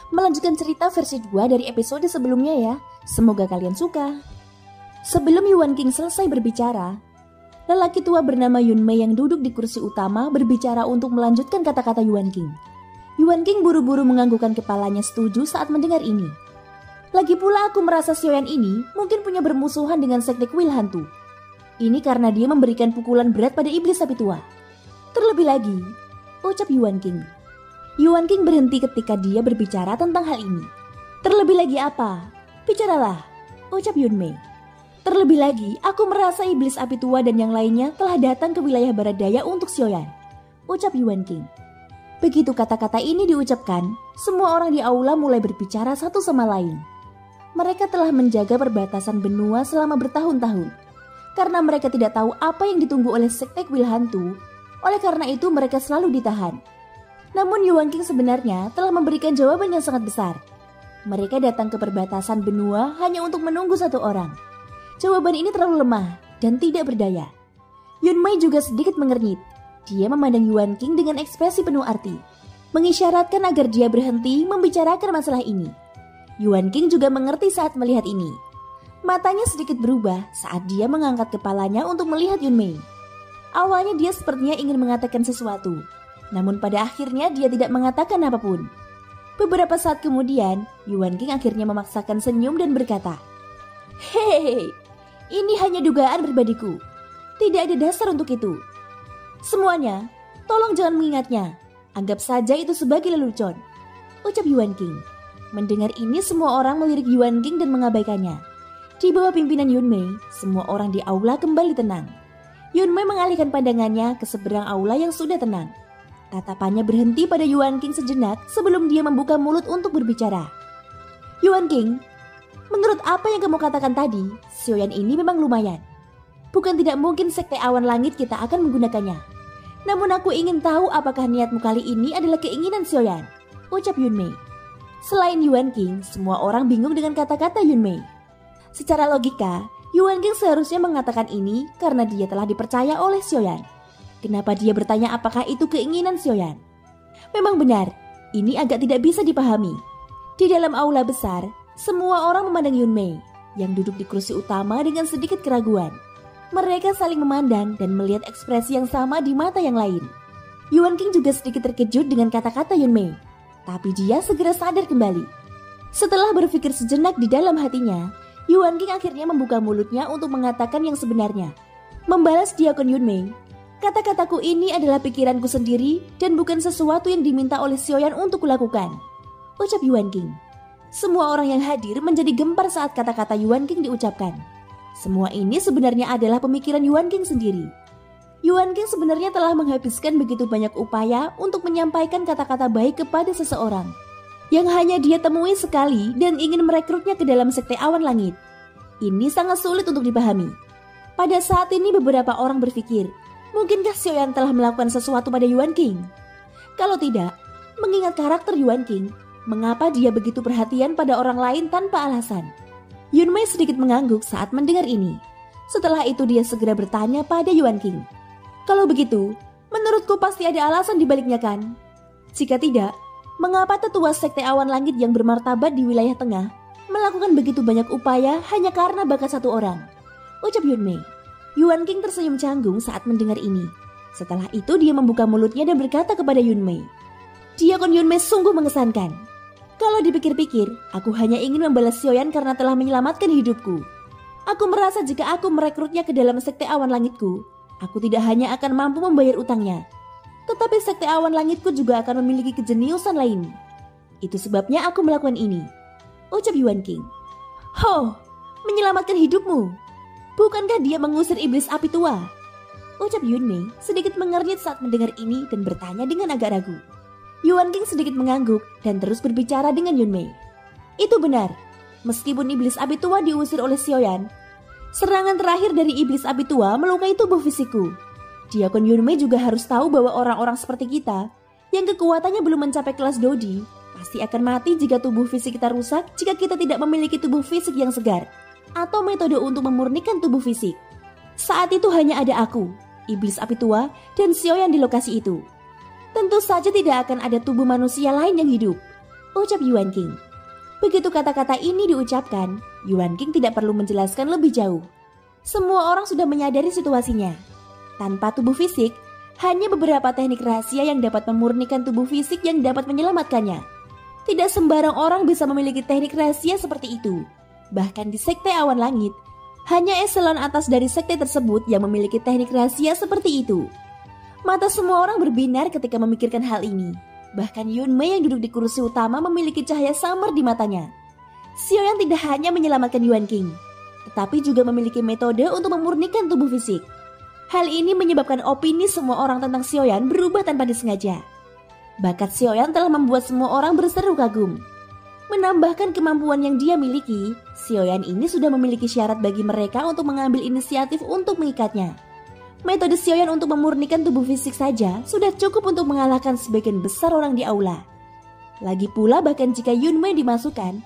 Melanjutkan cerita versi 2 dari episode sebelumnya ya. Semoga kalian suka. Sebelum Yuan King selesai berbicara, lelaki tua bernama Yun Mei yang duduk di kursi utama berbicara untuk melanjutkan kata-kata Yuan King. Yuan King buru-buru menganggukkan kepalanya setuju saat mendengar ini. Lagi pula aku merasa Xiaoyan ini mungkin punya bermusuhan dengan sekte kuil hantu. Ini karena dia memberikan pukulan berat pada iblis sapi tua. Terlebih lagi, ucap Yuan King. Yuan King berhenti ketika dia berbicara tentang hal ini. Terlebih lagi apa? Bicaralah, ucap Yun Mei. Terlebih lagi, aku merasa iblis api tua dan yang lainnya telah datang ke wilayah barat daya untuk Xiaoyan, ucap Yuan King. Begitu kata-kata ini diucapkan, semua orang di aula mulai berbicara satu sama lain. Mereka telah menjaga perbatasan benua selama bertahun-tahun. Karena mereka tidak tahu apa yang ditunggu oleh sekte kuil hantu, oleh karena itu mereka selalu ditahan. Namun Yuan King sebenarnya telah memberikan jawaban yang sangat besar. Mereka datang ke perbatasan benua hanya untuk menunggu satu orang. Jawaban ini terlalu lemah dan tidak berdaya. Yun Mei juga sedikit mengernyit. Dia memandang Yuan King dengan ekspresi penuh arti, mengisyaratkan agar dia berhenti membicarakan masalah ini. Yuan King juga mengerti saat melihat ini. Matanya sedikit berubah saat dia mengangkat kepalanya untuk melihat Yun Mei. Awalnya dia sepertinya ingin mengatakan sesuatu, namun pada akhirnya dia tidak mengatakan apapun. Beberapa saat kemudian, Yuan King akhirnya memaksakan senyum dan berkata, "Hei, ini hanya dugaan pribadiku. Tidak ada dasar untuk itu. Semuanya, tolong jangan mengingatnya. Anggap saja itu sebagai lelucon," ucap Yuan King. Mendengar ini semua orang melirik Yuan King dan mengabaikannya. Di bawah pimpinan Yun Mei, semua orang di aula kembali tenang. Yun Mei mengalihkan pandangannya ke seberang aula yang sudah tenang. Tatapannya berhenti pada Yuan King sejenak sebelum dia membuka mulut untuk berbicara. "Yuan King, menurut apa yang kamu katakan tadi, Xiaoyan ini memang lumayan. Bukan tidak mungkin sekte awan langit kita akan menggunakannya. Namun aku ingin tahu apakah niatmu kali ini adalah keinginan Xiaoyan," ucap Yun Mei. Selain Yuan King, semua orang bingung dengan kata-kata Yun Mei. Secara logika, Yuan King seharusnya mengatakan ini karena dia telah dipercaya oleh Xiaoyan. Kenapa dia bertanya apakah itu keinginan Xiaoyan? Memang benar, ini agak tidak bisa dipahami. Di dalam aula besar, semua orang memandang Yun Mei yang duduk di kursi utama dengan sedikit keraguan. Mereka saling memandang dan melihat ekspresi yang sama di mata yang lain. Yuan King juga sedikit terkejut dengan kata-kata Yun Mei, tapi dia segera sadar kembali. Setelah berpikir sejenak di dalam hatinya, Yuan King akhirnya membuka mulutnya untuk mengatakan yang sebenarnya. Membalas diakon Yun Mei, "Kata-kataku ini adalah pikiranku sendiri dan bukan sesuatu yang diminta oleh Xiaoyan untuk kulakukan," ucap Yuan King. Semua orang yang hadir menjadi gempar saat kata-kata Yuan King diucapkan. Semua ini sebenarnya adalah pemikiran Yuan King sendiri. Yuan King sebenarnya telah menghabiskan begitu banyak upaya untuk menyampaikan kata-kata baik kepada seseorang yang hanya dia temui sekali dan ingin merekrutnya ke dalam sekte awan langit. Ini sangat sulit untuk dipahami. Pada saat ini beberapa orang berpikir, mungkinkah Xiaoyan telah melakukan sesuatu pada Yuan King? Kalau tidak, mengingat karakter Yuan King, mengapa dia begitu perhatian pada orang lain tanpa alasan? Yun Mei sedikit mengangguk saat mendengar ini. Setelah itu dia segera bertanya pada Yuan King, "Kalau begitu, menurutku pasti ada alasan di baliknya kan? Jika tidak, mengapa tetua sekte awan langit yang bermartabat di wilayah tengah melakukan begitu banyak upaya hanya karena bakat satu orang?" ucap Yun Mei. Yuan King tersenyum canggung saat mendengar ini. Setelah itu dia membuka mulutnya dan berkata kepada Yun Mei, "Diakon Yun Mei sungguh mengesankan. Kalau dipikir-pikir, aku hanya ingin membalas Xiaoyan karena telah menyelamatkan hidupku. Aku merasa jika aku merekrutnya ke dalam sekte awan langitku, aku tidak hanya akan mampu membayar utangnya, tetapi sekte awan langitku juga akan memiliki kejeniusan lain. Itu sebabnya aku melakukan ini," ucap Yuan King. "Ho, menyelamatkan hidupmu? Bukankah dia mengusir iblis api tua?" ucap Yun Mei sedikit mengernyit saat mendengar ini dan bertanya dengan agak ragu. Yuan King sedikit mengangguk dan terus berbicara dengan Yun Mei. "Itu benar. Meskipun iblis api tua diusir oleh Xiaoyan, serangan terakhir dari iblis api tua melukai tubuh fisikku. Diakon Yun Mei juga harus tahu bahwa orang-orang seperti kita yang kekuatannya belum mencapai kelas Dodi pasti akan mati jika tubuh fisik kita rusak jika kita tidak memiliki tubuh fisik yang segar atau metode untuk memurnikan tubuh fisik. Saat itu hanya ada aku, iblis api tua, dan Xiaoyan di lokasi itu. Tentu saja tidak akan ada tubuh manusia lain yang hidup. ucap Yuan King. Begitu kata-kata ini diucapkan, Yuan King tidak perlu menjelaskan lebih jauh. Semua orang sudah menyadari situasinya. Tanpa tubuh fisik, hanya beberapa teknik rahasia yang dapat memurnikan tubuh fisik yang dapat menyelamatkannya. Tidak sembarang orang bisa memiliki teknik rahasia seperti itu. Bahkan di Sekte Awan Langit, hanya eselon atas dari sekte tersebut yang memiliki teknik rahasia seperti itu. Mata semua orang berbinar ketika memikirkan hal ini. Bahkan Yun Mei yang duduk di kursi utama memiliki cahaya samar di matanya. Xiaoyan tidak hanya menyelamatkan Yuan King, tetapi juga memiliki metode untuk memurnikan tubuh fisik. Hal ini menyebabkan opini semua orang tentang Xiaoyan berubah tanpa disengaja. Bakat Xiaoyan telah membuat semua orang berseru kagum. Menambahkan kemampuan yang dia miliki, Xiaoyan ini sudah memiliki syarat bagi mereka untuk mengambil inisiatif untuk mengikatnya. Metode Xiaoyan untuk memurnikan tubuh fisik saja sudah cukup untuk mengalahkan sebagian besar orang di aula. Lagi pula bahkan jika Yun Mei dimasukkan,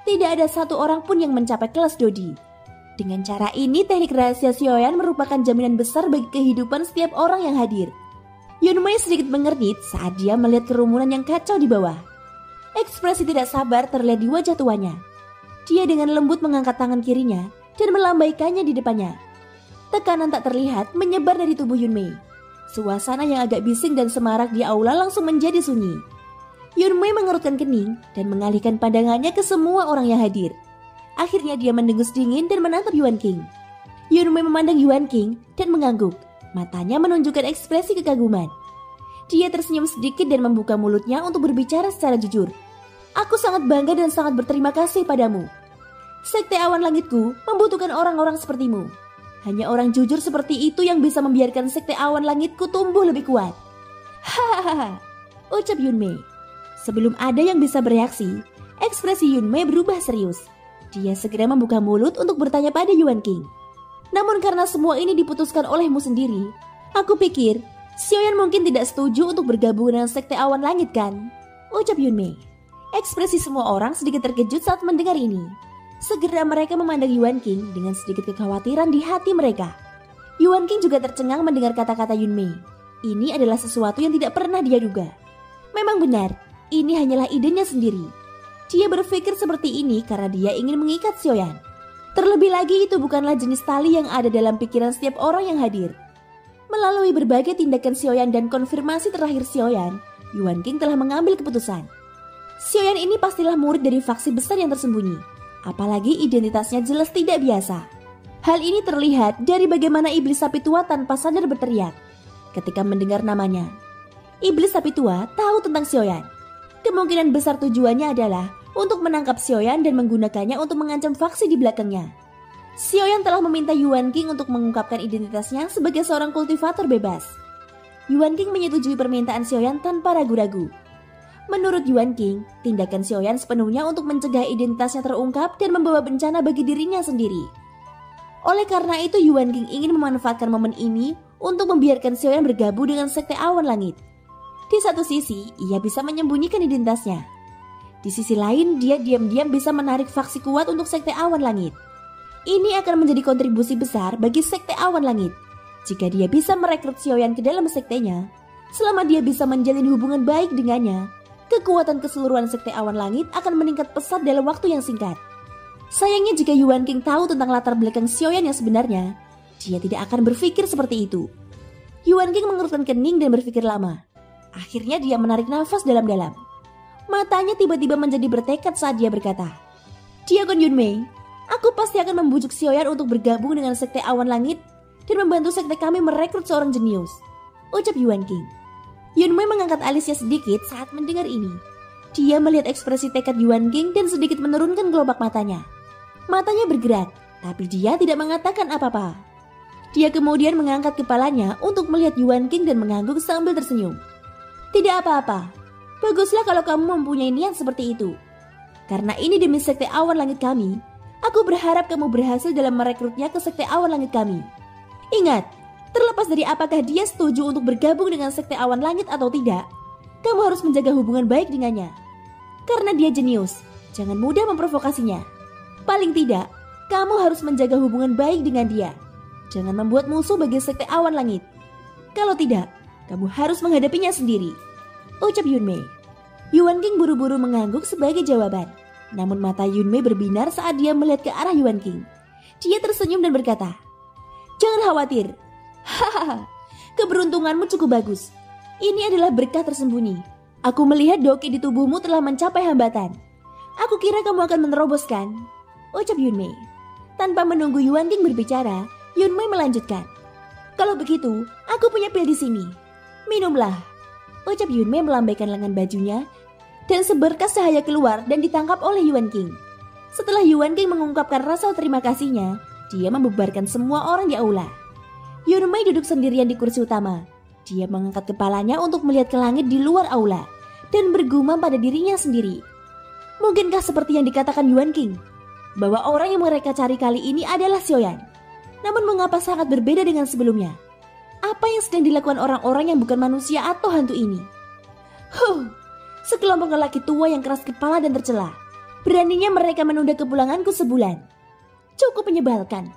tidak ada satu orang pun yang mencapai kelas Dodi. Dengan cara ini teknik rahasia Xiaoyan merupakan jaminan besar bagi kehidupan setiap orang yang hadir. Yun Mei sedikit mengernyit saat dia melihat kerumunan yang kacau di bawah. Ekspresi tidak sabar terlihat di wajah tuanya. Dia dengan lembut mengangkat tangan kirinya dan melambaikannya di depannya. Tekanan tak terlihat menyebar dari tubuh Yun Mei. Suasana yang agak bising dan semarak di aula langsung menjadi sunyi. Yun Mei mengerutkan kening dan mengalihkan pandangannya ke semua orang yang hadir. Akhirnya dia mendengus dingin dan menatap Yuan King. Yun Mei memandang Yuan King dan mengangguk. Matanya menunjukkan ekspresi kekaguman. Dia tersenyum sedikit dan membuka mulutnya untuk berbicara secara jujur. Aku sangat bangga dan sangat berterima kasih padamu. Sekte Awan Langitku membutuhkan orang-orang sepertimu. Hanya orang jujur seperti itu yang bisa membiarkan Sekte Awan Langitku tumbuh lebih kuat. Hahaha, ucap Yun Mei. Sebelum ada yang bisa bereaksi, ekspresi Yun Mei berubah serius. Dia segera membuka mulut untuk bertanya pada Yuan King. Namun karena semua ini diputuskan olehmu sendiri, aku pikir Xiaoyan mungkin tidak setuju untuk bergabung dengan Sekte Awan Langit kan? Ucap Yun Mei. Ekspresi semua orang sedikit terkejut saat mendengar ini. Segera mereka memandang Yuan King dengan sedikit kekhawatiran di hati mereka. Yuan King juga tercengang mendengar kata-kata Yun Mei. Ini adalah sesuatu yang tidak pernah dia duga. Memang benar, ini hanyalah idenya sendiri. Dia berpikir seperti ini karena dia ingin mengikat Xiaoyan. Terlebih lagi itu bukanlah jenis tali yang ada dalam pikiran setiap orang yang hadir. Melalui berbagai tindakan Xiaoyan dan konfirmasi terakhir Xiaoyan, Yuan King telah mengambil keputusan. Xiaoyan ini pastilah murid dari faksi besar yang tersembunyi. Apalagi identitasnya jelas tidak biasa. Hal ini terlihat dari bagaimana iblis sapi tua tanpa sadar berteriak ketika mendengar namanya. Iblis sapi tua tahu tentang Xiaoyan. Kemungkinan besar tujuannya adalah untuk menangkap Xiaoyan dan menggunakannya untuk mengancam faksi di belakangnya. Xiaoyan telah meminta Yuan King untuk mengungkapkan identitasnya sebagai seorang kultivator bebas. Yuan King menyetujui permintaan Xiaoyan tanpa ragu-ragu. Menurut Yuan King, tindakan Xiaoyan sepenuhnya untuk mencegah identitasnya terungkap dan membawa bencana bagi dirinya sendiri. Oleh karena itu Yuan King ingin memanfaatkan momen ini untuk membiarkan Xiaoyan bergabung dengan Sekte Awan Langit. Di satu sisi, ia bisa menyembunyikan identitasnya. Di sisi lain, dia diam-diam bisa menarik faksi kuat untuk Sekte Awan Langit. Ini akan menjadi kontribusi besar bagi Sekte Awan Langit. Jika dia bisa merekrut Xiaoyan ke dalam sektenya, selama dia bisa menjalin hubungan baik dengannya, kekuatan keseluruhan Sekte Awan Langit akan meningkat pesat dalam waktu yang singkat. Sayangnya jika Yuan King tahu tentang latar belakang Xiaoyan yang sebenarnya, dia tidak akan berpikir seperti itu. Yuan King mengerutkan kening dan berpikir lama. Akhirnya dia menarik nafas dalam-dalam. Matanya tiba-tiba menjadi bertekad saat dia berkata, Diakon Yun Mei, aku pasti akan membujuk Xiaoyan untuk bergabung dengan Sekte Awan Langit dan membantu sekte kami merekrut seorang jenius. Ucap Yuan King. Yun Mei mengangkat alisnya sedikit saat mendengar ini. Dia melihat ekspresi tekad Yuan King dan sedikit menurunkan kelopak matanya. Matanya bergerak, tapi dia tidak mengatakan apa-apa. Dia kemudian mengangkat kepalanya untuk melihat Yuan King dan mengangguk sambil tersenyum. Tidak apa-apa, baguslah kalau kamu mempunyai niat seperti itu. Karena ini demi Sekte Awan Langit kami, aku berharap kamu berhasil dalam merekrutnya ke Sekte Awan Langit kami. Ingat, terlepas dari apakah dia setuju untuk bergabung dengan Sekte Awan Langit atau tidak, kamu harus menjaga hubungan baik dengannya. Karena dia jenius, jangan mudah memprovokasinya. Paling tidak, kamu harus menjaga hubungan baik dengan dia. Jangan membuat musuh bagi Sekte Awan Langit. Kalau tidak, kamu harus menghadapinya sendiri. Ucap Yun Mei. Yuan King buru-buru mengangguk sebagai jawaban. Namun mata Yunmei berbinar saat dia melihat ke arah Yuan King. Dia tersenyum dan berkata, "Jangan khawatir. Hahaha, keberuntunganmu cukup bagus. Ini adalah berkah tersembunyi. Aku melihat doki di tubuhmu telah mencapai hambatan. Aku kira kamu akan meneroboskan," ucap Yunmei. Tanpa menunggu Yuan King berbicara, Yunmei melanjutkan, "Kalau begitu, aku punya pil di sini. Minumlah," ucap Yunmei melambaikan lengan bajunya dan seberkas cahaya keluar dan ditangkap oleh Yuan King. Setelah Yuan King mengungkapkan rasa terima kasihnya, dia membubarkan semua orang di aula. Yunmei duduk sendirian di kursi utama. Dia mengangkat kepalanya untuk melihat ke langit di luar aula dan bergumam pada dirinya sendiri. Mungkinkah seperti yang dikatakan Yuan King, bahwa orang yang mereka cari kali ini adalah Xiaoyan? Namun mengapa sangat berbeda dengan sebelumnya? Apa yang sedang dilakukan orang-orang yang bukan manusia atau hantu ini? Sekelompok lelaki tua yang keras kepala dan tercela. Beraninya mereka menunda kepulanganku sebulan. Cukup menyebalkan.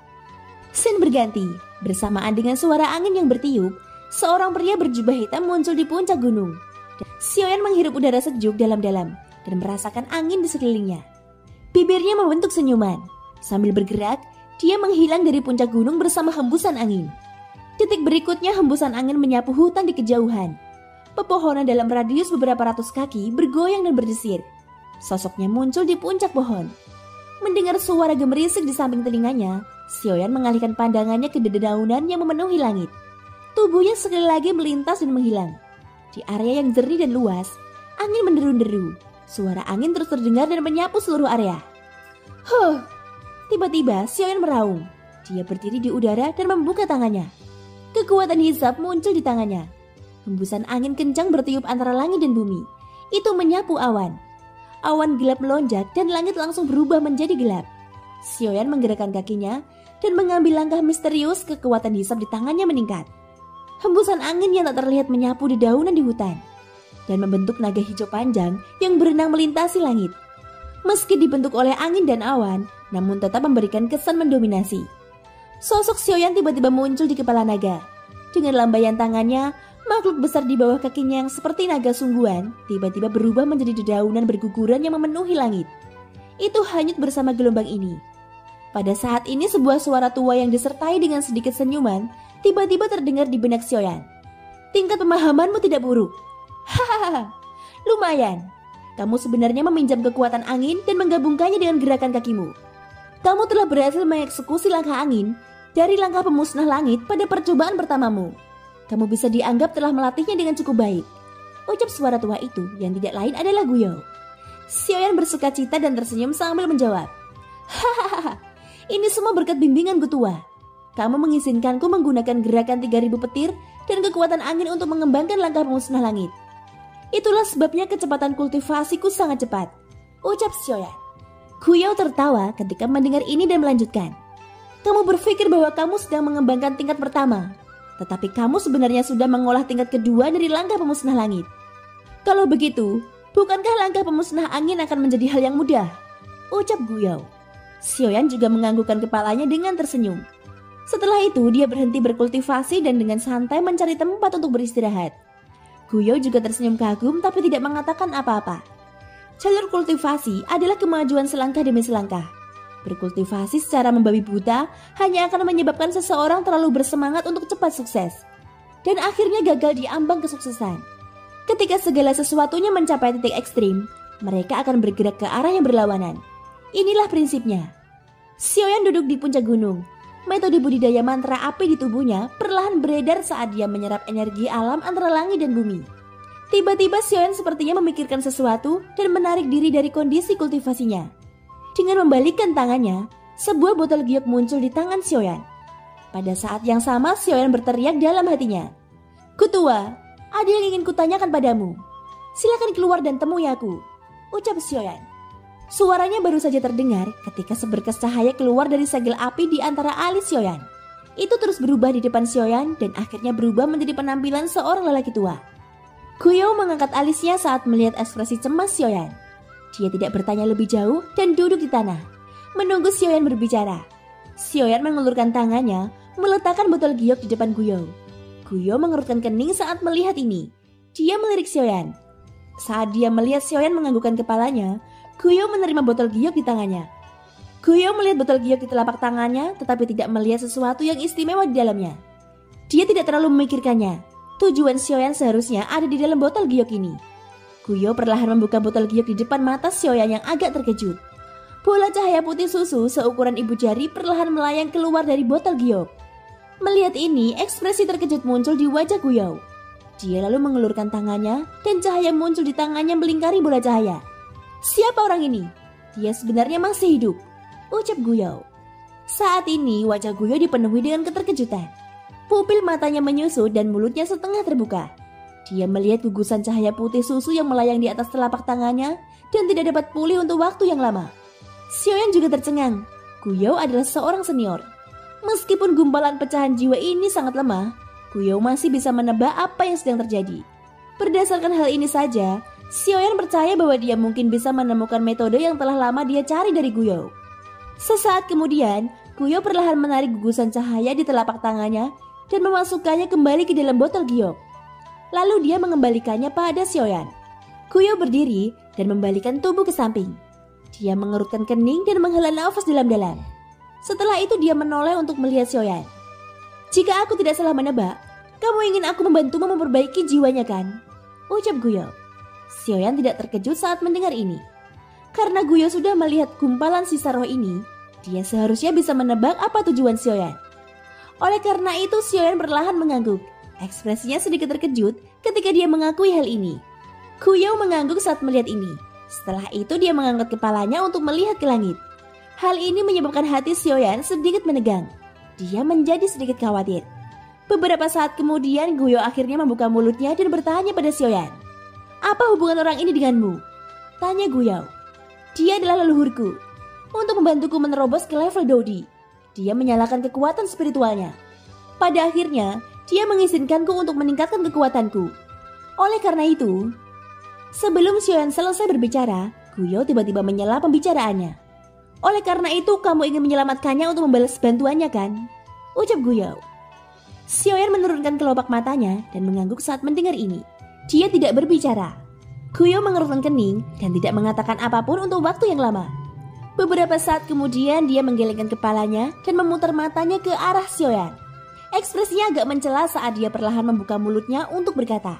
Scene berganti. Bersamaan dengan suara angin yang bertiup, seorang pria berjubah hitam muncul di puncak gunung. Xiaoyan menghirup udara sejuk dalam-dalam dan merasakan angin di sekelilingnya. Bibirnya membentuk senyuman. Sambil bergerak, dia menghilang dari puncak gunung bersama hembusan angin. Detik berikutnya hembusan angin menyapu hutan di kejauhan. Pepohonan dalam radius beberapa ratus kaki bergoyang dan berdesir. Sosoknya muncul di puncak pohon. Mendengar suara gemerisik di samping telinganya, Xiaoyan mengalihkan pandangannya ke dedaunan yang memenuhi langit. Tubuhnya sekali lagi melintas dan menghilang. Di area yang jernih dan luas, angin menderu-deru. Suara angin terus terdengar dan menyapu seluruh area. Tiba-tiba Xiaoyan meraung. Dia berdiri di udara dan membuka tangannya. Kekuatan hisab muncul di tangannya. Hembusan angin kencang bertiup antara langit dan bumi. Itu menyapu awan. Awan gelap melonjak dan langit langsung berubah menjadi gelap. Xiaoyan menggerakkan kakinya dan mengambil langkah misterius. Kekuatan hisab di tangannya meningkat. Hembusan angin yang tak terlihat menyapu dedaunan di hutan dan membentuk naga hijau panjang yang berenang melintasi langit. Meski dibentuk oleh angin dan awan, namun tetap memberikan kesan mendominasi. Sosok Xiaoyan tiba-tiba muncul di kepala naga. Dengan lambaian tangannya, makhluk besar di bawah kakinya yang seperti naga sungguhan tiba-tiba berubah menjadi dedaunan berguguran yang memenuhi langit. Itu hanyut bersama gelombang ini. Pada saat ini sebuah suara tua yang disertai dengan sedikit senyuman tiba-tiba terdengar di benak Xiaoyan. "Tingkat pemahamanmu tidak buruk. Hahaha, lumayan. Kamu sebenarnya meminjam kekuatan angin dan menggabungkannya dengan gerakan kakimu. Kamu telah berhasil mengeksekusi langkah angin dari langkah pemusnah langit pada percobaan pertamamu. Kamu bisa dianggap telah melatihnya dengan cukup baik," ucap suara tua itu yang tidak lain adalah Guyo. Xiaoyan bersukacita dan tersenyum sambil menjawab, "Hahaha, ini semua berkat bimbinganku tua. Kamu mengizinkanku menggunakan gerakan 3000 petir dan kekuatan angin untuk mengembangkan langkah pemusnah langit. Itulah sebabnya kecepatan kultivasiku sangat cepat," ucap Xiaoyan. Guyo tertawa ketika mendengar ini dan melanjutkan, "Kamu berpikir bahwa kamu sedang mengembangkan tingkat pertama, tetapi kamu sebenarnya sudah mengolah tingkat kedua dari langkah pemusnah langit. Kalau begitu, bukankah langkah pemusnah angin akan menjadi hal yang mudah?" ucap Guyo. Xiaoyan juga menganggukkan kepalanya dengan tersenyum. Setelah itu dia berhenti berkultivasi dan dengan santai mencari tempat untuk beristirahat. Guyo juga tersenyum kagum tapi tidak mengatakan apa-apa. Jalur kultivasi adalah kemajuan selangkah demi selangkah. Berkultivasi secara membabi buta hanya akan menyebabkan seseorang terlalu bersemangat untuk cepat sukses dan akhirnya gagal di ambang kesuksesan. Ketika segala sesuatunya mencapai titik ekstrim, mereka akan bergerak ke arah yang berlawanan. Inilah prinsipnya. Xiaoyan duduk di puncak gunung. Metode budidaya mantra api di tubuhnya perlahan beredar saat dia menyerap energi alam antara langit dan bumi. Tiba-tiba Xiaoyan sepertinya memikirkan sesuatu dan menarik diri dari kondisi kultivasinya. Dengan membalikkan tangannya, sebuah botol giok muncul di tangan Xiaoyan. Pada saat yang sama Xiaoyan berteriak dalam hatinya, "Kutua, ada yang ingin kutanyakan padamu. Silakan keluar dan temui aku," ucap Xiaoyan. Suaranya baru saja terdengar ketika seberkas cahaya keluar dari segel api di antara alis Xiaoyan. Itu terus berubah di depan Xiaoyan dan akhirnya berubah menjadi penampilan seorang lelaki tua. Guyo mengangkat alisnya saat melihat ekspresi cemas Xiaoyan. Dia tidak bertanya lebih jauh dan duduk di tanah, menunggu Xiaoyan berbicara. Xiaoyan mengulurkan tangannya, meletakkan botol giok di depan Guyo. Guyo mengerutkan kening saat melihat ini. Dia melirik Xiaoyan. Saat dia melihat Xiaoyan menganggukkan kepalanya, Guyo menerima botol giok di tangannya. Guyo melihat botol giok di telapak tangannya tetapi tidak melihat sesuatu yang istimewa di dalamnya. Dia tidak terlalu memikirkannya. Tujuan Xiaoyan seharusnya ada di dalam botol giok ini. Guyo perlahan membuka botol giok di depan mata Xiaoyan yang agak terkejut. Bola cahaya putih susu seukuran ibu jari perlahan melayang keluar dari botol giok. Melihat ini, ekspresi terkejut muncul di wajah Guyo. Dia lalu mengulurkan tangannya dan cahaya muncul di tangannya melingkari bola cahaya. Siapa orang ini? Dia sebenarnya masih hidup, ucap Guyo. Saat ini wajah Guyo dipenuhi dengan keterkejutan. Pupil matanya menyusut dan mulutnya setengah terbuka. Dia melihat gugusan cahaya putih susu yang melayang di atas telapak tangannya dan tidak dapat pulih untuk waktu yang lama. Xiaoyan juga tercengang. Guyo adalah seorang senior. Meskipun gumpalan pecahan jiwa ini sangat lemah, Guyo masih bisa menebak apa yang sedang terjadi. Berdasarkan hal ini saja, Xiaoyan percaya bahwa dia mungkin bisa menemukan metode yang telah lama dia cari dari Guyo. Sesaat kemudian, Guyo perlahan menarik gugusan cahaya di telapak tangannya dan memasukkannya kembali ke dalam botol giok. Lalu dia mengembalikannya pada Xiaoyan. Guyo berdiri dan membalikan tubuh ke samping. Dia mengerutkan kening dan menghela nafas dalam-dalam. Setelah itu dia menoleh untuk melihat Xiaoyan. Jika aku tidak salah menebak, kamu ingin aku membantumu memperbaiki jiwanya kan? Ucap Guyo. Xiaoyan tidak terkejut saat mendengar ini. Karena Guyo sudah melihat gumpalan sisa roh ini, dia seharusnya bisa menebak apa tujuan Xiaoyan. Oleh karena itu Xiaoyan perlahan mengangguk. Ekspresinya sedikit terkejut ketika dia mengakui hal ini. Guyo mengangguk saat melihat ini. Setelah itu dia mengangkat kepalanya untuk melihat ke langit. Hal ini menyebabkan hati Xiaoyan sedikit menegang. Dia menjadi sedikit khawatir. Beberapa saat kemudian Guyo akhirnya membuka mulutnya dan bertanya pada Xiaoyan. Apa hubungan orang ini denganmu? Tanya Guyo. Dia adalah leluhurku. Untuk membantuku menerobos ke level Dodi. Dia menyalakan kekuatan spiritualnya. Pada akhirnya, dia mengizinkanku untuk meningkatkan kekuatanku. Oleh karena itu, sebelum Xiaoyan selesai berbicara, Guyo tiba-tiba menyela pembicaraannya. Oleh karena itu kamu ingin menyelamatkannya untuk membalas bantuannya kan? Ucap Guyo. Xiaoyan menurunkan kelopak matanya dan mengangguk saat mendengar ini. Dia tidak berbicara. Guyo mengerutkan kening dan tidak mengatakan apapun untuk waktu yang lama. Beberapa saat kemudian dia menggelengkan kepalanya dan memutar matanya ke arah Xiaoyan. Ekspresinya agak mencela saat dia perlahan membuka mulutnya untuk berkata,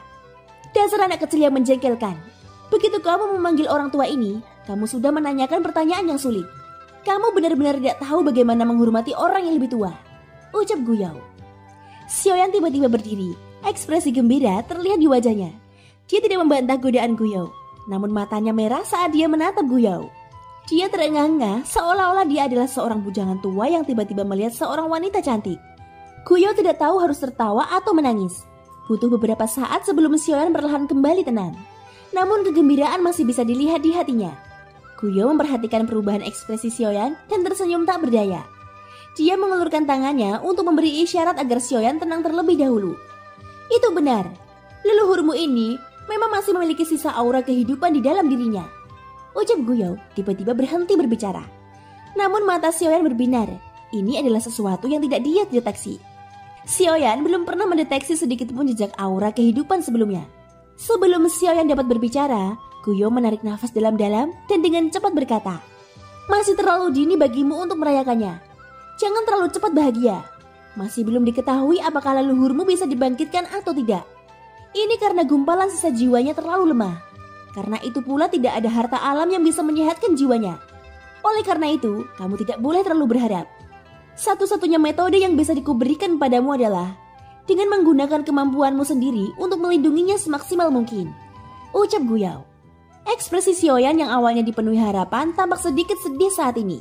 "Dasar anak kecil yang menjengkelkan. Begitu kamu memanggil orang tua ini, kamu sudah menanyakan pertanyaan yang sulit. Kamu benar-benar tidak tahu bagaimana menghormati orang yang lebih tua," ucap Guyo. Xiaoyan tiba-tiba berdiri. Ekspresi gembira terlihat di wajahnya. Dia tidak membantah godaan Guyo, namun matanya merah saat dia menatap Guyo. Dia terengah-engah seolah-olah dia adalah seorang bujangan tua yang tiba-tiba melihat seorang wanita cantik. Guyo tidak tahu harus tertawa atau menangis. Butuh beberapa saat sebelum Xiaoyan perlahan kembali tenang. Namun kegembiraan masih bisa dilihat di hatinya. Guyo memperhatikan perubahan ekspresi Xiaoyan dan tersenyum tak berdaya. Dia mengulurkan tangannya untuk memberi isyarat agar Xiaoyan tenang terlebih dahulu. Itu benar. Leluhurmu ini memang masih memiliki sisa aura kehidupan di dalam dirinya. Ucap Guyo tiba-tiba berhenti berbicara. Namun mata Xiaoyan berbinar. Ini adalah sesuatu yang tidak dia deteksi. Xiaoyan belum pernah mendeteksi sedikit pun jejak aura kehidupan sebelumnya. Sebelum Xiaoyan dapat berbicara, Guyo menarik nafas dalam-dalam dan dengan cepat berkata, "Masih terlalu dini bagimu untuk merayakannya. Jangan terlalu cepat bahagia. Masih belum diketahui apakah leluhurmu bisa dibangkitkan atau tidak. Ini karena gumpalan sisa jiwanya terlalu lemah. Karena itu pula tidak ada harta alam yang bisa menyehatkan jiwanya. Oleh karena itu, kamu tidak boleh terlalu berharap. Satu-satunya metode yang bisa dikuberikan padamu adalah dengan menggunakan kemampuanmu sendiri untuk melindunginya semaksimal mungkin," ucap Guyo. Ekspresi Xiaoyan yang awalnya dipenuhi harapan tampak sedikit sedih saat ini.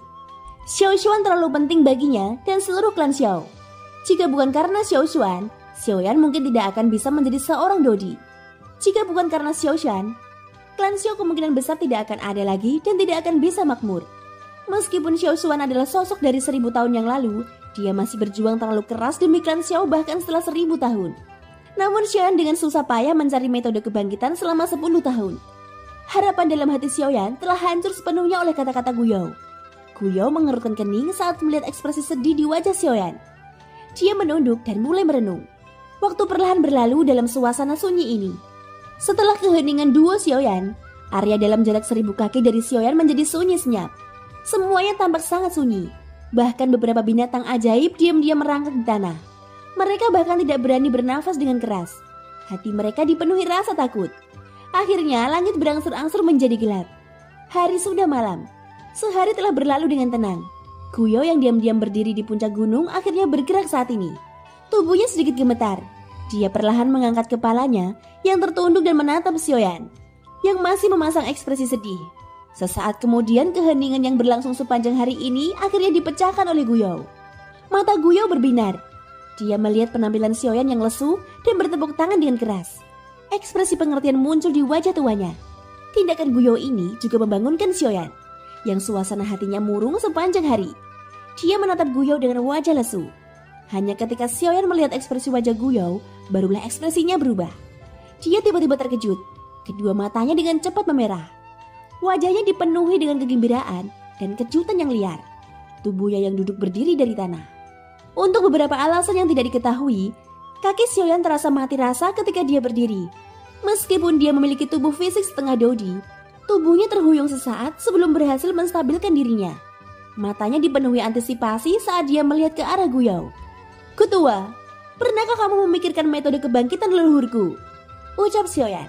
Xiao Xuan terlalu penting baginya dan seluruh klan Xiao. Jika bukan karena Xiao Xuan, Xiaoyan mungkin tidak akan bisa menjadi seorang Dodi. Jika bukan karena Xiao Xuan, klan Xiao kemungkinan besar tidak akan ada lagi dan tidak akan bisa makmur. Meskipun Xiao Xuan adalah sosok dari 1000 tahun yang lalu, dia masih berjuang terlalu keras demi klan Xiao bahkan setelah 1000 tahun. Namun Xiaoyan dengan susah payah mencari metode kebangkitan selama 10 tahun. Harapan dalam hati Xiaoyan telah hancur sepenuhnya oleh kata-kata Guyo. Guyo mengerutkan kening saat melihat ekspresi sedih di wajah Xiaoyan. Dia menunduk dan mulai merenung. Waktu perlahan berlalu dalam suasana sunyi ini. Setelah keheningan duo Xiaoyan, area dalam jarak 1000 kaki dari Xiaoyan menjadi sunyi senyap. Semuanya tampak sangat sunyi. Bahkan beberapa binatang ajaib diam-diam merangkak di tanah. Mereka bahkan tidak berani bernafas dengan keras. Hati mereka dipenuhi rasa takut. Akhirnya langit berangsur-angsur menjadi gelap. Hari sudah malam. Sehari telah berlalu dengan tenang. Guyo yang diam-diam berdiri di puncak gunung akhirnya bergerak saat ini. Tubuhnya sedikit gemetar. Dia perlahan mengangkat kepalanya yang tertunduk dan menatap Xiaoyan yang masih memasang ekspresi sedih. Sesaat kemudian keheningan yang berlangsung sepanjang hari ini akhirnya dipecahkan oleh Guyo. Mata Guyo berbinar. Dia melihat penampilan Xiaoyan yang lesu dan bertepuk tangan dengan keras. Ekspresi pengertian muncul di wajah tuanya. Tindakan Guyo ini juga membangunkan Xiaoyan yang suasana hatinya murung sepanjang hari. Dia menatap Guyo dengan wajah lesu. Hanya ketika Xiaoyan melihat ekspresi wajah Guyo, barulah ekspresinya berubah. Dia tiba-tiba terkejut. Kedua matanya dengan cepat memerah. Wajahnya dipenuhi dengan kegembiraan dan kejutan yang liar. Tubuhnya yang duduk berdiri dari tanah. Untuk beberapa alasan yang tidak diketahui, kaki Xiaoyan terasa mati rasa ketika dia berdiri. Meskipun dia memiliki tubuh fisik setengah dodi, tubuhnya terhuyung sesaat sebelum berhasil menstabilkan dirinya. Matanya dipenuhi antisipasi saat dia melihat ke arah Guyo. "Ketua, pernahkah kamu memikirkan metode kebangkitan leluhurku?" ucap Xiaoyan.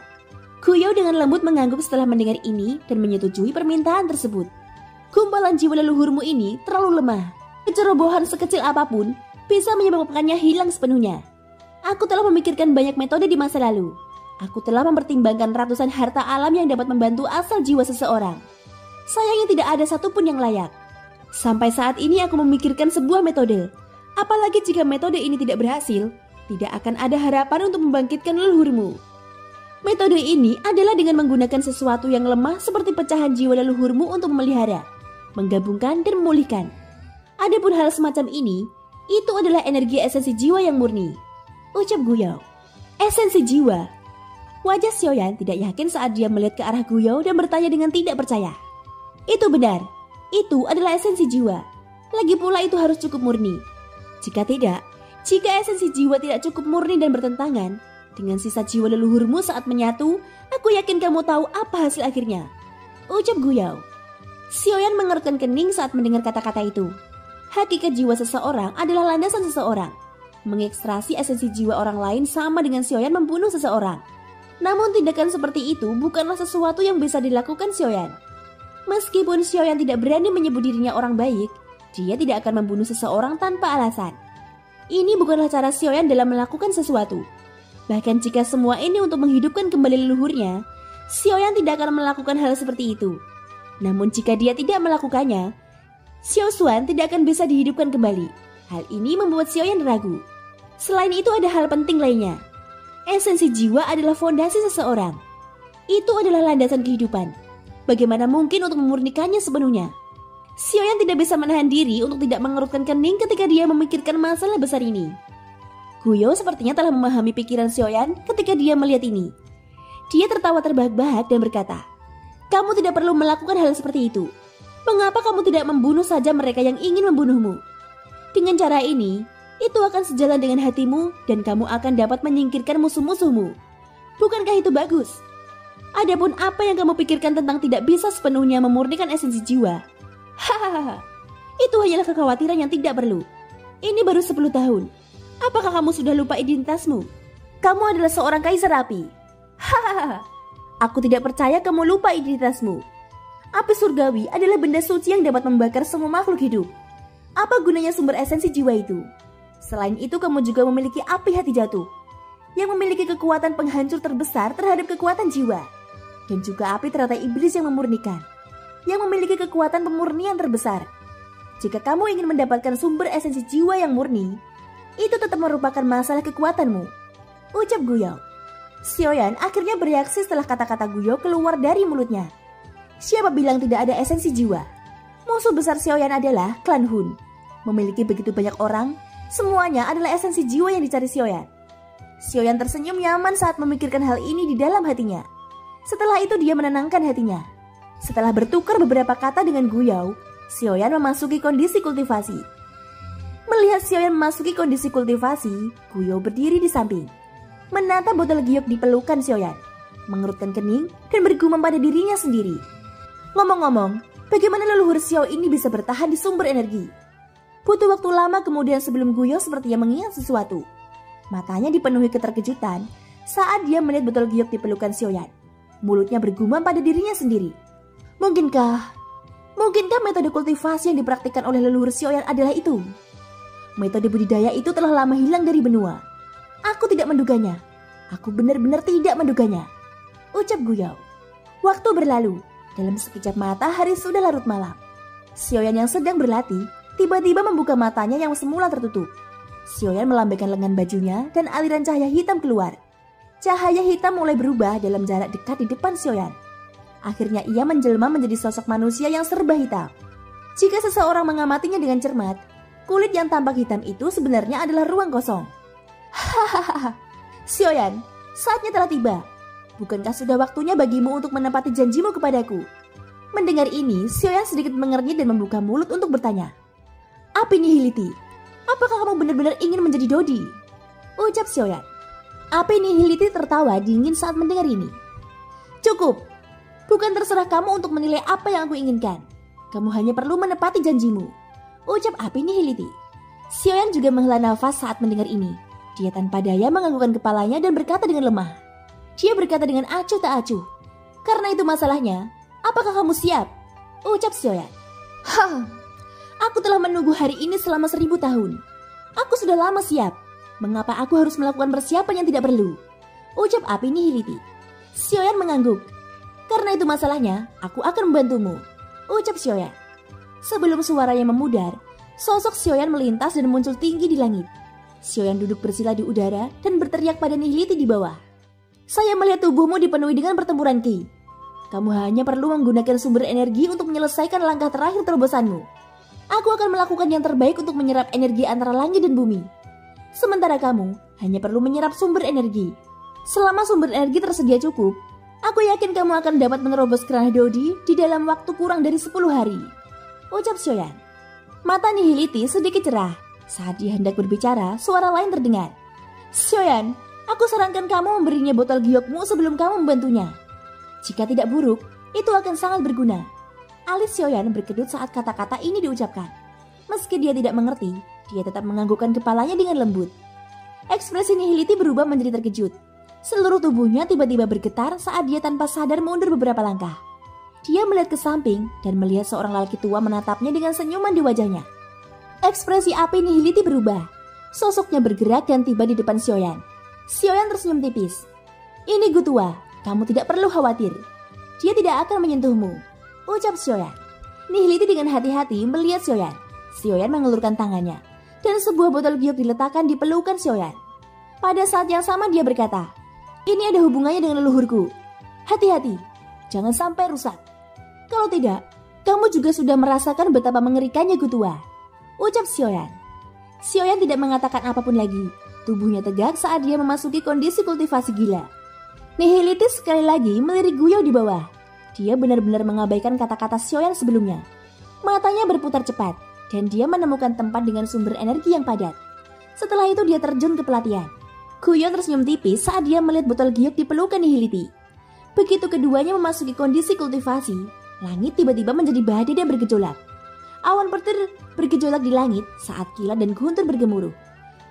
Guyo dengan lembut mengangguk setelah mendengar ini dan menyetujui permintaan tersebut. "Gumpalan jiwa leluhurmu ini terlalu lemah. Kecerobohan sekecil apapun bisa menyebabkannya hilang sepenuhnya. Aku telah memikirkan banyak metode di masa lalu. Aku telah mempertimbangkan ratusan harta alam yang dapat membantu asal jiwa seseorang. Sayangnya tidak ada satupun yang layak. Sampai saat ini aku memikirkan sebuah metode. Apalagi jika metode ini tidak berhasil, tidak akan ada harapan untuk membangkitkan leluhurmu. Metode ini adalah dengan menggunakan sesuatu yang lemah seperti pecahan jiwa leluhurmu untuk memelihara, menggabungkan dan memulihkan. Adapun hal semacam ini, itu adalah energi esensi jiwa yang murni," ucap Guyo. Esensi jiwa. Wajah Xiaoyan tidak yakin saat dia melihat ke arah Guyo dan bertanya dengan tidak percaya. "Itu benar, itu adalah esensi jiwa. Lagi pula itu harus cukup murni. Jika esensi jiwa tidak cukup murni dan bertentangan dengan sisa jiwa leluhurmu saat menyatu, aku yakin kamu tahu apa hasil akhirnya," ucap Guyo. Xiaoyan mengerutkan kening saat mendengar kata-kata itu. Hakikat jiwa seseorang adalah landasan seseorang. Mengekstraksi esensi jiwa orang lain sama dengan Xiaoyan membunuh seseorang. Namun tindakan seperti itu bukanlah sesuatu yang bisa dilakukan Xiaoyan. Meskipun Xiaoyan tidak berani menyebut dirinya orang baik, dia tidak akan membunuh seseorang tanpa alasan. Ini bukanlah cara Xiaoyan dalam melakukan sesuatu. Bahkan jika semua ini untuk menghidupkan kembali leluhurnya, Xiaoyan tidak akan melakukan hal seperti itu. Namun jika dia tidak melakukannya, Xiao Xuan tidak akan bisa dihidupkan kembali. Hal ini membuat Xiaoyan ragu. Selain itu ada hal penting lainnya. Esensi jiwa adalah fondasi seseorang. Itu adalah landasan kehidupan. Bagaimana mungkin untuk memurnikannya sepenuhnya? Xiaoyan tidak bisa menahan diri untuk tidak mengerutkan kening ketika dia memikirkan masalah besar ini. Guyo sepertinya telah memahami pikiran Xiaoyan ketika dia melihat ini. Dia tertawa terbahak-bahak dan berkata, "Kamu tidak perlu melakukan hal seperti itu. Mengapa kamu tidak membunuh saja mereka yang ingin membunuhmu? Dengan cara ini, itu akan sejalan dengan hatimu dan kamu akan dapat menyingkirkan musuh-musuhmu. Bukankah itu bagus? Adapun apa yang kamu pikirkan tentang tidak bisa sepenuhnya memurnikan esensi jiwa, hahaha, itu hanyalah kekhawatiran yang tidak perlu. Ini baru 10 tahun. Apakah kamu sudah lupa identitasmu? Kamu adalah seorang kaisar api. Hahaha, aku tidak percaya kamu lupa identitasmu. Api surgawi adalah benda suci yang dapat membakar semua makhluk hidup. Apa gunanya sumber esensi jiwa itu? Selain itu kamu juga memiliki api hati jatuh, yang memiliki kekuatan penghancur terbesar terhadap kekuatan jiwa. Dan juga api teratai iblis yang memurnikan, yang memiliki kekuatan pemurnian terbesar. Jika kamu ingin mendapatkan sumber esensi jiwa yang murni, itu tetap merupakan masalah kekuatanmu, ucap Guyo. Xiaoyan akhirnya bereaksi setelah kata-kata Guyo keluar dari mulutnya. Siapa bilang tidak ada esensi jiwa? Musuh besar Xiaoyan adalah klan Hun. Memiliki begitu banyak orang, semuanya adalah esensi jiwa yang dicari Xiaoyan. Xiaoyan tersenyum nyaman saat memikirkan hal ini di dalam hatinya. Setelah itu dia menenangkan hatinya. Setelah bertukar beberapa kata dengan Guyo, Xiaoyan memasuki kondisi kultivasi. Melihat Xiaoyan memasuki kondisi kultivasi, Guyo berdiri di samping, menatap botol giok di pelukan Xiaoyan. mengerutkan kening, dan bergumam pada dirinya sendiri. Ngomong-ngomong, bagaimana leluhur Xiao ini bisa bertahan di sumber energi? Butuh waktu lama kemudian sebelum Guyo sepertinya mengingat sesuatu. Matanya dipenuhi keterkejutan saat dia melihat botol giok di pelukan Xiaoyan. Mulutnya bergumam pada dirinya sendiri. Mungkinkah metode kultivasi yang dipraktikkan oleh leluhur Xiaoyan adalah itu? Metode budidaya itu telah lama hilang dari benua. Aku tidak menduganya. Aku benar-benar tidak menduganya, ucap Guyo. Waktu berlalu. Dalam sekejap mata hari sudah larut malam. Xiaoyan yang sedang berlatih tiba-tiba membuka matanya yang semula tertutup. Xiaoyan melambaikan lengan bajunya dan aliran cahaya hitam keluar. Cahaya hitam mulai berubah dalam jarak dekat di depan Xiaoyan. Akhirnya ia menjelma menjadi sosok manusia yang serba hitam. Jika seseorang mengamatinya dengan cermat, kulit yang tampak hitam itu sebenarnya adalah ruang kosong. Hahaha, Xiaoyan, saatnya telah tiba. Bukankah sudah waktunya bagimu untuk menepati janjimu kepadaku? Mendengar ini, Xiaoyan sedikit mengernyit dan membuka mulut untuk bertanya. Api Nihility, apakah kamu benar-benar ingin menjadi Dodi? Ucap Xiaoyan. Api Nihility tertawa dingin saat mendengar ini. Cukup, bukan terserah kamu untuk menilai apa yang aku inginkan. Kamu hanya perlu menepati janjimu, ucap Api Nihility. Xiaoyan juga menghela nafas saat mendengar ini. Dia tanpa daya menganggukkan kepalanya dan berkata dengan lemah. Dia berkata dengan acuh tak acuh. Karena itu masalahnya, apakah kamu siap? Ucap Xiaoyan. Hah, aku telah menunggu hari ini selama 1000 tahun. Aku sudah lama siap. Mengapa aku harus melakukan persiapan yang tidak perlu? Ucap Api Nihility. Xiaoyan mengangguk. Karena itu masalahnya, aku akan membantumu, ucap Xiaoyan. Sebelum suaranya memudar, sosok Xiaoyan melintas dan muncul tinggi di langit. Xiaoyan duduk bersila di udara dan berteriak pada Nihility di bawah. Saya melihat tubuhmu dipenuhi dengan pertempuran Ki. Kamu hanya perlu menggunakan sumber energi untuk menyelesaikan langkah terakhir terobosanmu. Aku akan melakukan yang terbaik untuk menyerap energi antara langit dan bumi. Sementara kamu hanya perlu menyerap sumber energi. Selama sumber energi tersedia cukup, aku yakin kamu akan dapat menerobos kerana Dodi di dalam waktu kurang dari 10 hari. Ucap Xiaoyan. Mata Nihility sedikit cerah. Saat dia hendak berbicara, suara lain terdengar. Xiaoyan, aku sarankan kamu memberinya botol giokmu sebelum kamu membantunya. Jika tidak buruk, itu akan sangat berguna. Alis Xiaoyan berkedut saat kata-kata ini diucapkan. Meski dia tidak mengerti, dia tetap menganggukkan kepalanya dengan lembut. Ekspresi Nihility berubah menjadi terkejut. Seluruh tubuhnya tiba-tiba bergetar saat dia tanpa sadar mundur beberapa langkah. Dia melihat ke samping dan melihat seorang lelaki tua menatapnya dengan senyuman di wajahnya. Ekspresi Api Nihility berubah. Sosoknya bergerak dan tiba di depan Xiaoyan. Xiaoyan tersenyum tipis. Ini Gu tua, kamu tidak perlu khawatir. Dia tidak akan menyentuhmu, ucap Xiaoyan. Nihility dengan hati-hati melihat Xiaoyan. Xiaoyan mengulurkan tangannya, dan sebuah botol giok diletakkan di pelukan Xiaoyan. Pada saat yang sama dia berkata, ini ada hubungannya dengan leluhurku. Hati-hati, jangan sampai rusak. Kalau tidak, kamu juga sudah merasakan betapa mengerikannya Gu tua, ucap Xiaoyan. Xiaoyan tidak mengatakan apapun lagi. Tubuhnya tegak saat dia memasuki kondisi kultivasi gila. Nihility sekali lagi melirik Guyo di bawah. Dia benar-benar mengabaikan kata-kata Xiaoyan sebelumnya. Matanya berputar cepat, dan dia menemukan tempat dengan sumber energi yang padat. Setelah itu dia terjun ke pelatihan. Guyo tersenyum tipis saat dia melihat botol giok di pelukan Nihility. Begitu keduanya memasuki kondisi kultivasi, langit tiba-tiba menjadi badai dan bergejolak. Awan petir bergejolak di langit saat kilat dan guntur bergemuruh.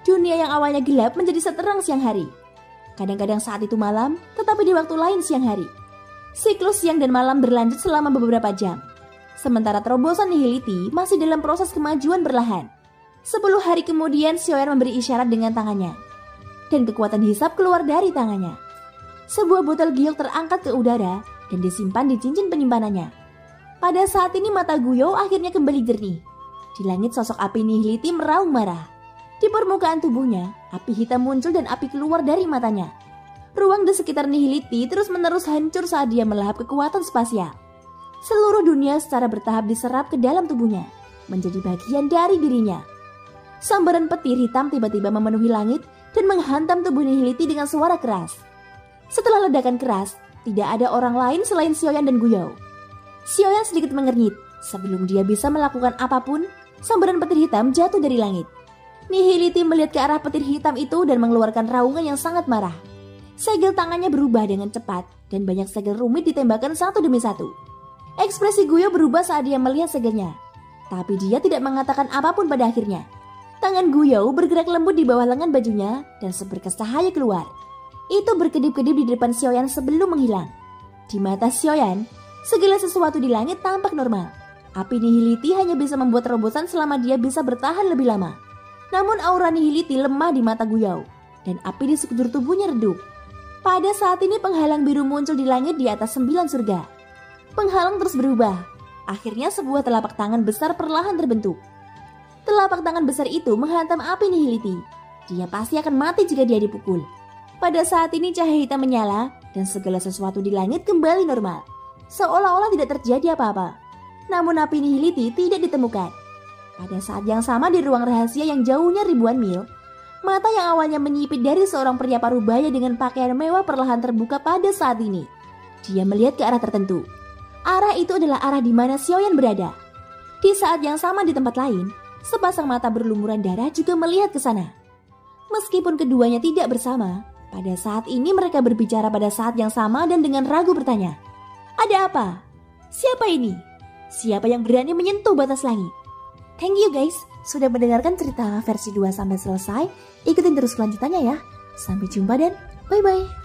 Dunia yang awalnya gelap menjadi seterang siang hari. Kadang-kadang saat itu malam, tetapi di waktu lain siang hari. Siklus siang dan malam berlanjut selama beberapa jam. Sementara terobosan Nihility masih dalam proses kemajuan berlahan. 10 hari kemudian Xiaoyan memberi isyarat dengan tangannya. Dan kekuatan hisap keluar dari tangannya. Sebuah botol giok terangkat ke udara dan disimpan di cincin penyimpanannya. Pada saat ini mata Guyo akhirnya kembali jernih. Di langit sosok Api Nihility meraung marah. Di permukaan tubuhnya, api hitam muncul dan api keluar dari matanya. Ruang di sekitar Nihility terus-menerus hancur saat dia melahap kekuatan spasial. Seluruh dunia secara bertahap diserap ke dalam tubuhnya, menjadi bagian dari dirinya. Sambaran petir hitam tiba-tiba memenuhi langit dan menghantam tubuh Nihility dengan suara keras. Setelah ledakan keras, tidak ada orang lain selain Xiaoyan dan Guyo. Xiaoyan sedikit mengernyit. Sebelum dia bisa melakukan apapun, sambaran petir hitam jatuh dari langit. Nihility melihat ke arah petir hitam itu dan mengeluarkan raungan yang sangat marah. Segel tangannya berubah dengan cepat dan banyak segel rumit ditembakkan satu demi satu. Ekspresi Guyo berubah saat dia melihat segelnya, tapi dia tidak mengatakan apapun pada akhirnya. Tangan Guyo bergerak lembut di bawah lengan bajunya dan seberkas cahaya keluar. Itu berkedip-kedip di depan Xiaoyan sebelum menghilang. Di mata Xiaoyan, segala sesuatu di langit tampak normal. Api nihiliti hanya bisa membuat terobosan selama dia bisa bertahan lebih lama. Namun aura nihiliti lemah di mata Guyo, dan api di sekujur tubuhnya redup. Pada saat ini penghalang biru muncul di langit di atas 9 surga. Penghalang terus berubah. Akhirnya sebuah telapak tangan besar perlahan terbentuk. Telapak tangan besar itu menghantam api nihiliti. Dia pasti akan mati jika dia dipukul. Pada saat ini cahaya hitam menyala dan segala sesuatu di langit kembali normal. Seolah-olah tidak terjadi apa-apa. Namun api nihiliti tidak ditemukan. Pada saat yang sama di ruang rahasia yang jauhnya ribuan mil, mata yang awalnya menyipit dari seorang pria parubaya dengan pakaian mewah perlahan terbuka pada saat ini. Dia melihat ke arah tertentu. Arah itu adalah arah di mana Xiaoyan berada. Di saat yang sama di tempat lain, sepasang mata berlumuran darah juga melihat ke sana. Meskipun keduanya tidak bersama, pada saat ini mereka berbicara pada saat yang sama dan dengan ragu bertanya, "Ada apa? Siapa ini? Siapa yang berani menyentuh batas langit?" Thank you guys, sudah mendengarkan cerita versi 2 sampai selesai. Ikutin terus kelanjutannya ya. Sampai jumpa dan bye-bye.